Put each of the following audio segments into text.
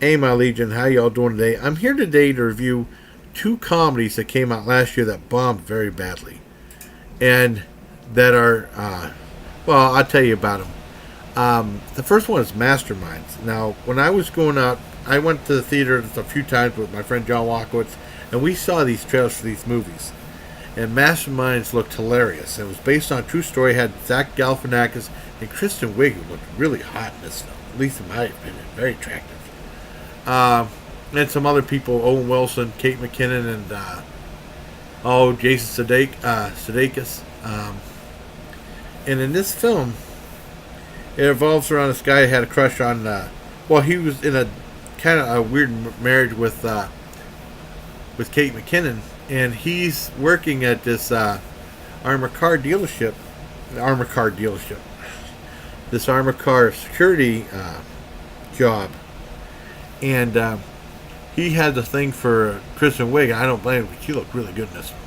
Hey, my Legion, how y'all doing today? I'm here today to review two comedies that came out last year that bombed very badly, and that are, well, I'll tell you about them. The first one is Masterminds. Now, when I was going out, I went to the theater a few times with my friend John Walkowitz, and we saw these trailers for these movies. And Masterminds looked hilarious. It was based on a true story. It had Zach Galifianakis and Kristen Wiig, who looked really hot in this film, at least in my opinion, very attractive. And some other people, Owen Wilson, Kate McKinnon, and Jason Sudeikis. And in this film, it revolves around this guy who had a crush on. He was in a kind of a weird marriage with Kate McKinnon, and he's working at this armored car dealership, this armored car security job. And he had the thing for Kristen Wiig, and I don't blame him because she looked really good in this one.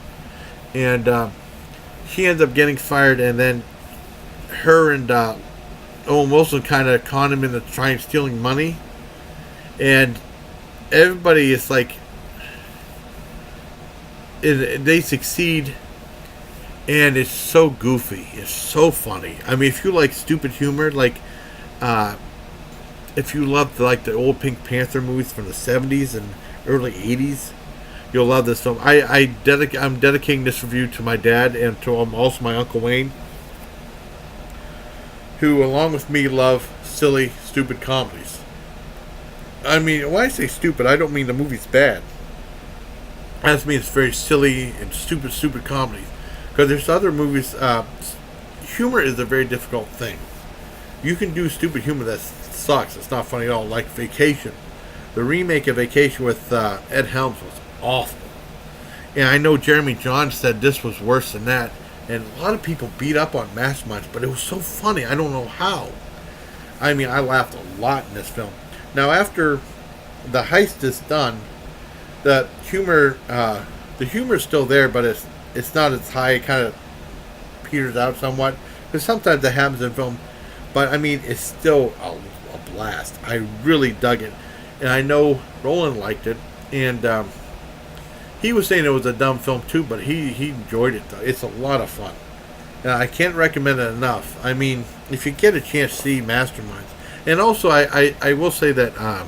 And she ends up getting fired, and then her and Owen Wilson kind of con him into trying stealing money. And everybody is like, they succeed, and it's so goofy. It's so funny. I mean, if you like stupid humor, like if you love the old Pink Panther movies from the 70s and early 80s, you'll love this film. I'm dedicating this review to my dad and to also my Uncle Wayne, who, along with me, love silly, stupid comedies. I mean, when I say stupid, I don't mean the movie's bad. I just mean it's very silly and stupid comedies. Because there's other movies, humor is a very difficult thing. You can do stupid humor that sucks. It's not funny at all. Like Vacation. The remake of Vacation with Ed Helms was awful. And I know Jeremy John said this was worse than that. And a lot of people beat up on Masterminds, but it was so funny. I don't know how. I mean, I laughed a lot in this film. Now, after the heist is done, the humor is still there, but it's not as high. It kind of peters out somewhat, because sometimes that happens in film. But I mean, it's still a blast. I really dug it, and I know Roland liked it, and he was saying it was a dumb film too, but he enjoyed it though. It's a lot of fun, and I can't recommend it enough. I mean, if you get a chance, see Masterminds. And also, I will say that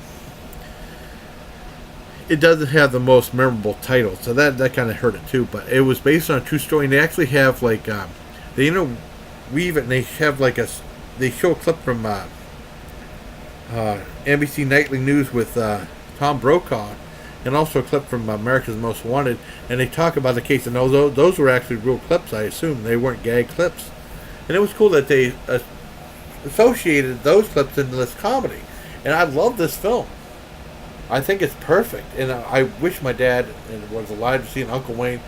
it doesn't have the most memorable title, so that kind of hurt it too. But it was based on a true story, and they actually have they interweave it, and they have they show a clip from NBC Nightly News with Tom Brokaw, and also a clip from America's Most Wanted, and they talk about the case. And those were actually real clips, I assume. They weren't gag clips. And it was cool that they associated those clips into this comedy. And I love this film. I think it's perfect. And I wish my dad was alive to see an Uncle Wayne.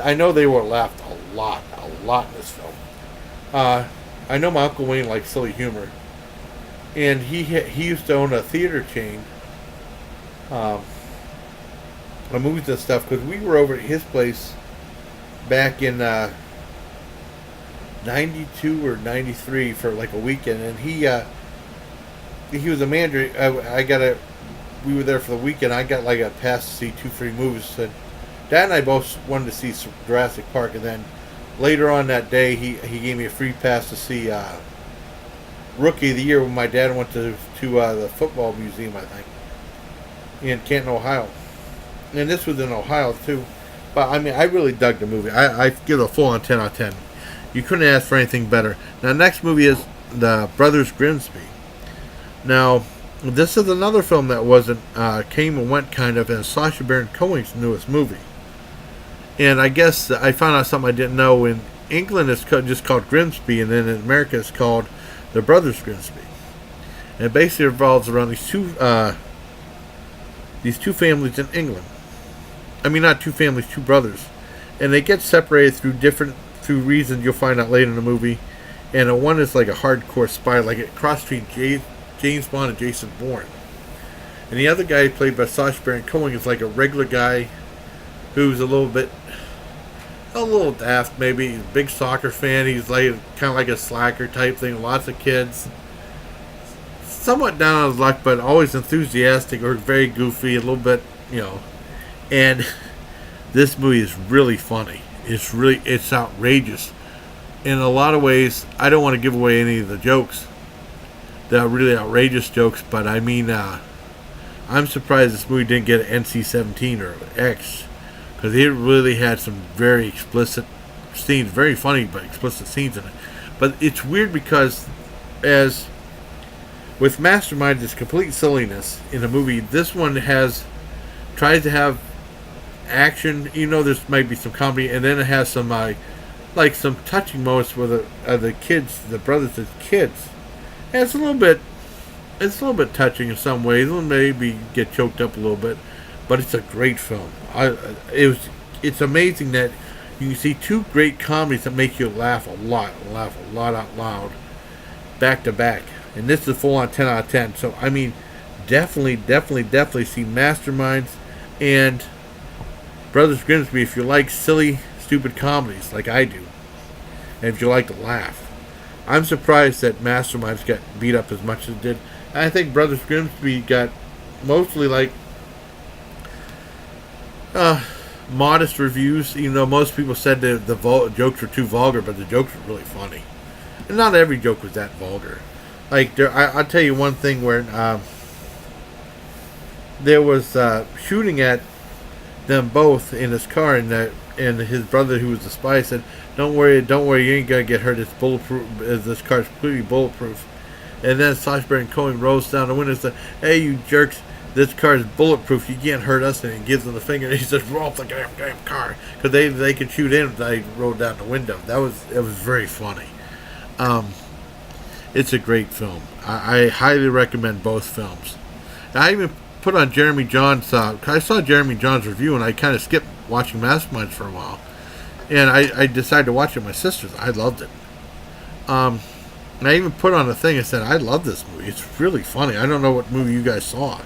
I know they were laughed a lot in this film. I know my Uncle Wayne likes silly humor. And he used to own a theater chain. Of movies and stuff, because we were over at his place back in 92 or 93 for like a weekend, and he was a manager. We were there for the weekend. I got like a pass to see 2 free movies, and Dad and I both wanted to see Jurassic Park, and then later on that day he gave me a free pass to see Rookie of the Year when my dad went to the football museum, I think, in Canton, Ohio. And this was in Ohio too. But I mean, I really dug the movie. I give it a full on 10 out of 10. You couldn't ask for anything better. Now, next movie is The Brothers Grimsby. Now, this is another film that wasn't came and went kind of, and Sacha Baron Cohen's newest movie. And I guess I found out something I didn't know. In England, it's just called Grimsby, and then in America, it's called The Brothers Grimsby. And it basically revolves around these two families in England. I mean, not two families, two brothers, and they get separated through reasons you'll find out later in the movie. And one is like a hardcore spy, like a cross between James Bond and Jason Bourne. And the other guy, played by Sacha Baron Cohen, is like a regular guy who's a little daft, maybe. He's a big soccer fan. He's like kind of like a slacker type thing. Lots of kids. somewhat down on his luck, but always enthusiastic or very goofy, a little bit, you know. And this movie is really funny. It's outrageous. In a lot of ways, I don't want to give away any of the jokes. The really outrageous jokes, but I mean, I'm surprised this movie didn't get an NC-17 or X, because it really had some very explicit scenes, very funny but explicit scenes in it. But it's weird because, as with Masterminds, it's complete silliness in a movie. This one tries to have action, even though there might be some comedy, and then it has some like some touching moments with the kids, the brothers as kids. And it's a little bit touching in some ways. It'll maybe get choked up a little bit, but it's a great film. It's amazing that you can see two great comedies that make you laugh a lot out loud, back to back. And this is a full-on 10 out of 10. So I mean, definitely see Masterminds and Brothers Grimsby if you like silly, stupid comedies like I do, and if you like to laugh. I'm surprised that Masterminds got beat up as much as it did. And I think Brothers Grimsby got mostly like modest reviews, even though most people said that the jokes were too vulgar, but the jokes were really funny. And not every joke was that vulgar. Like, I'll tell you one thing where there was shooting at them both in his car, and his brother, who was the spy, said, don't worry, you ain't gonna get hurt. It's bulletproof. This car's completely bulletproof." And then Sacha Baron Cohen rolls down the window and said, "Hey, you jerks, this car is bulletproof. You can't hurt us." And he gives them the finger, and he says, "Roll off the damn car," because they could shoot in if they rolled down the window. It was very funny. It's a great film. I highly recommend both films. I even put on Jeremy John's. I saw Jeremy John's review, and I kind of skipped watching Masterminds for a while, and I decided to watch it with my sisters. I loved it. And I even put on a thing and said, "I love this movie. It's really funny." I don't know what movie you guys saw,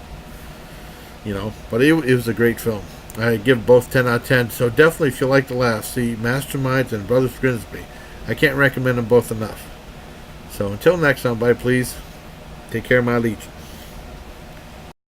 but it was a great film. I give both 10 out of 10. So definitely, if you like to laugh, see Masterminds and Brothers Grimsby. I can't recommend them both enough. So until next time, bye, please. Take care, my legions.